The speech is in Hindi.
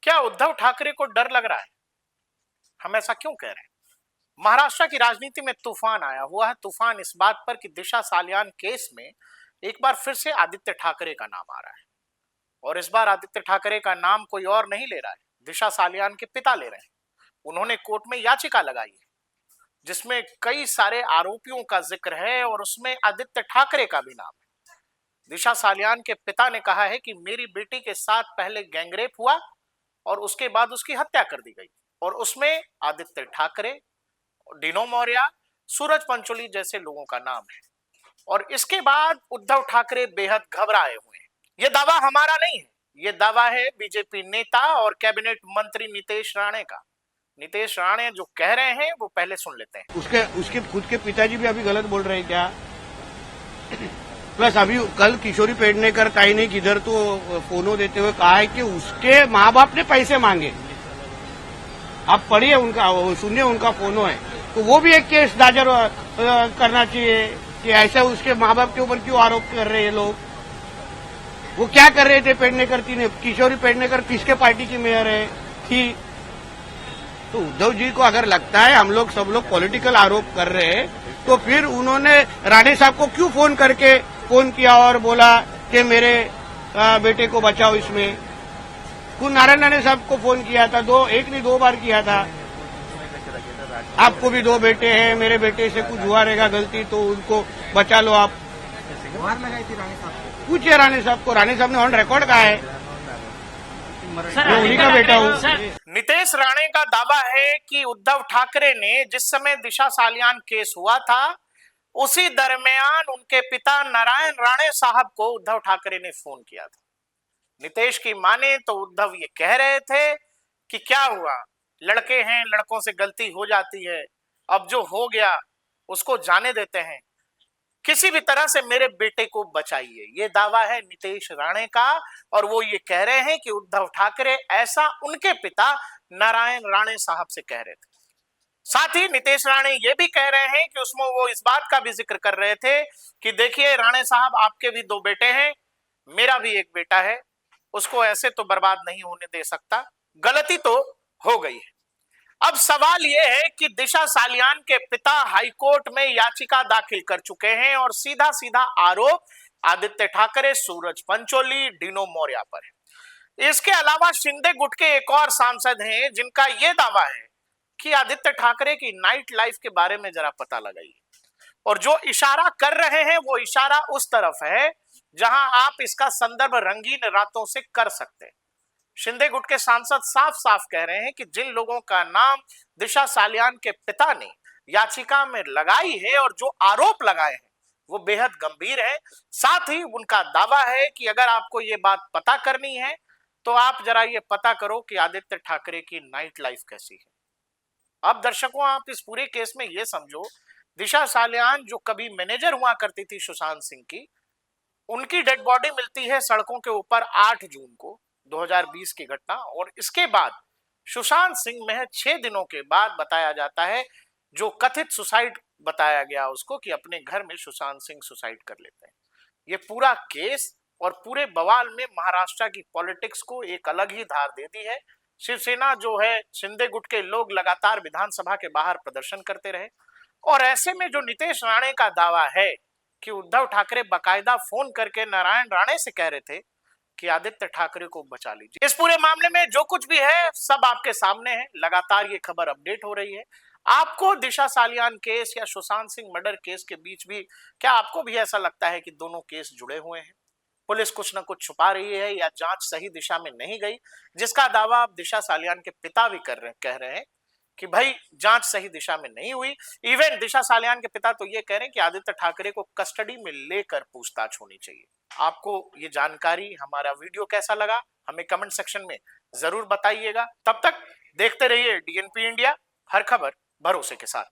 क्या उद्धव ठाकरे को डर लग रहा है? हम ऐसा क्यों कह रहे हैं? महाराष्ट्र की राजनीति में तूफान आया हुआ है। तूफान इस बात पर कि दिशा सालियान केस में एक बार फिर से आदित्य ठाकरे का नाम आ रहा है। और इस बार आदित्य ठाकरे का नाम कोई और नहीं ले रहा है, दिशा सालियान के पिता ले रहे हैं। उन्होंने कोर्ट में याचिका लगाई है जिसमें कई सारे आरोपियों का जिक्र है और उसमें आदित्य ठाकरे का भी नाम है। दिशा सालियान के पिता ने कहा है कि मेरी बेटी के साथ पहले गैंगरेप हुआ और उसके बाद उसकी हत्या कर दी गई, और उसमें आदित्य ठाकरे, डिनो मौर्य, सूरज पंचोली जैसे लोगों का नाम है। और इसके बाद उद्धव ठाकरे बेहद घबराए हुए हैं। यह दावा हमारा नहीं है, यह दावा है बीजेपी नेता और कैबिनेट मंत्री नीतीश राणे का। नीतीश राणे जो कह रहे हैं वो पहले सुन लेते हैं। उसके खुद के पिताजी भी अभी गलत बोल रहे हैं क्या? प्लस अभी कल किशोरी पेडनेकर ताई ने किधर तो फोनो देते हुए कहा है कि उसके माँ बाप ने पैसे मांगे। आप पढ़िए उनका, सुनिए, उनका फोनो है। तो वो भी एक केस दायर करना चाहिए कि ऐसा उसके माँ बाप के ऊपर क्यों आरोप कर रहे हैं लोग। वो क्या कर रहे थे पेडनेकर थी ने? किशोरी पेडनेकर किसके पार्टी की मेयर है थी? तो उद्धव जी को अगर लगता है हम लोग सब लोग पॉलिटिकल आरोप कर रहे हैं, तो फिर उन्होंने राणे साहब को क्यों फोन किया और बोला कि मेरे बेटे को बचाओ इसमें? खुद नारायण राणे साहब को फोन किया था, एक नहीं दो बार किया था। आपको भी दो बेटे हैं, मेरे बेटे से कुछ हुआ रहेगा गलती तो उनको बचा लो आप। गुहार लगाई थी राणे साहब को। पूछिए राणे साहब को, राणे साहब ने ऑन रिकॉर्ड कहा है मैं उन्हीं का बेटा हूँ। नीतीश राणे का दावा है कि उद्धव ठाकरे ने जिस समय दिशा सालियान केस हुआ था उसी दरमियान उनके पिता नारायण राणे साहब को उद्धव ठाकरे ने फोन किया था। नीतीश की माने तो उद्धव ये कह रहे थे कि क्या हुआ, लड़के हैं, लड़कों से गलती हो जाती है, अब जो हो गया उसको जाने देते हैं, किसी भी तरह से मेरे बेटे को बचाइए। ये दावा है नीतीश राणे का, और वो ये कह रहे हैं कि उद्धव ठाकरे ऐसा उनके पिता नारायण राणे साहब से कह रहे थे। साथ ही नीतीश राणे ये भी कह रहे हैं कि उसमें वो इस बात का भी जिक्र कर रहे थे कि देखिए राणे साहब, आपके भी दो बेटे हैं, मेरा भी एक बेटा है, उसको ऐसे तो बर्बाद नहीं होने दे सकता, गलती तो हो गई है। अब सवाल यह है कि दिशा सालियान के पिता हाईकोर्ट में याचिका दाखिल कर चुके हैं और सीधा सीधा आरोप आदित्य ठाकरे, सूरज पंचोली, डिनो मौर्य पर है। इसके अलावा शिंदे गुट के एक और सांसद हैं जिनका यह दावा है कि आदित्य ठाकरे की नाइट लाइफ के बारे में जरा पता लगाइए, और जो इशारा कर रहे हैं वो इशारा उस तरफ है जहां आप इसका संदर्भ रंगीन रातों से कर सकते हैं। शिंदे गुट के सांसद साफ साफ कह रहे हैं कि जिन लोगों का नाम दिशा सालियान के पिता ने याचिका में लगाई है और जो आरोप लगाए हैं वो बेहद गंभीर है। साथ ही उनका दावा है कि अगर आपको ये बात पता करनी है तो आप जरा ये पता करो कि आदित्य ठाकरे की नाइट लाइफ कैसी है। अब दर्शकों, आप इस पूरे केस में ये समझो, दिशा सालियान जो कभी मैनेजर हुआ करती थी सुशांत सिंह की, उनकी डेड बॉडी मिलती है सड़कों के ऊपर 8 जून को 2020 की घटना, और इसके बाद सुशांत सिंह महज 6 दिनों के बाद बताया जाता है, जो कथित सुसाइड बताया गया उसको, कि अपने घर में सुशांत सिंह सुसाइड कर लेते हैं। ये पूरा केस और पूरे बवाल में महाराष्ट्र की पॉलिटिक्स को एक अलग ही धार दे दी है। शिवसेना जो है, शिंदे गुट के लोग लगातार विधानसभा के बाहर प्रदर्शन करते रहे, और ऐसे में जो नीतीश राणे का दावा है कि उद्धव ठाकरे बकायदा फोन करके नारायण राणे से कह रहे थे कि आदित्य ठाकरे को बचा लीजिए। इस पूरे मामले में जो कुछ भी है सब आपके सामने है, लगातार ये खबर अपडेट हो रही है। आपको दिशा सालियान केस या सुशांत सिंह मर्डर केस के बीच भी क्या आपको भी ऐसा लगता है कि दोनों केस जुड़े हुए हैं? पुलिस कुछ न कुछ छुपा रही है या जांच सही दिशा में नहीं गई, जिसका दावा अब दिशा सालियान के पिता भी कह रहे हैं कि भाई जांच सही दिशा में नहीं हुई। इवन दिशा सालियान के पिता तो ये कह रहे हैं कि आदित्य ठाकरे को कस्टडी में लेकर पूछताछ होनी चाहिए। आपको ये जानकारी, हमारा वीडियो कैसा लगा, हमें कमेंट सेक्शन में जरूर बताइएगा। तब तक देखते रहिए डीएनपी इंडिया, हर खबर भरोसे के साथ।